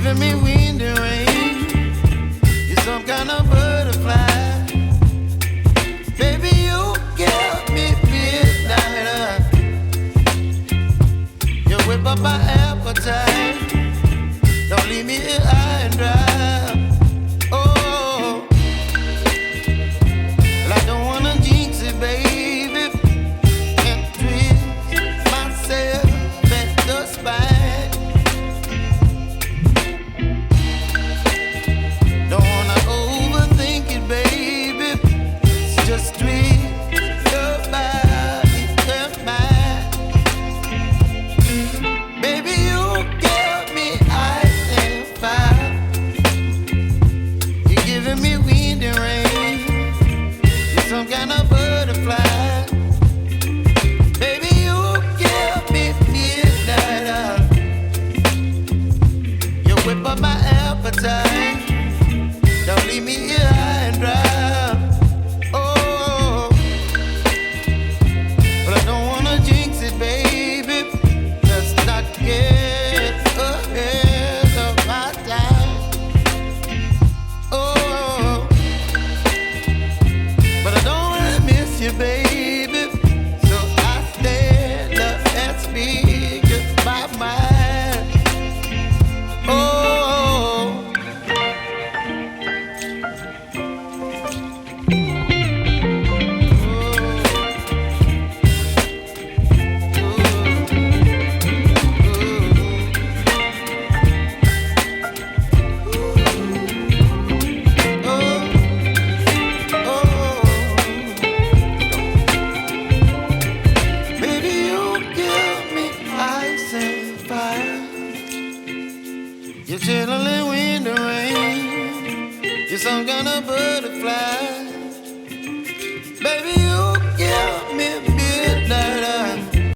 giving me wind and rain. You're some kind of butterfly. Baby, you give me midnight. You whip up my appetite. Don't leave me here high and dry. Oh, well, I don't wanna jinx it, baby. Can't twist myself at the spine. Don't wanna overthink it, baby. It's just twist your body and mine. Baby, you give me ice and fire. You're giving me wind and rain. You're some kind of butterfly. Baby, you give me midnight. You whip up my appetite. Don't leave me here high and dry. Oh, but I don't wanna jinx it, baby. Let's not get ahead of my time. Oh, but I don't wanna miss you, baby. So I stand up and speak my mind. Oh. Baby, you give me ice and fire. You're chilling in wind and rain. You're some kind of butterfly.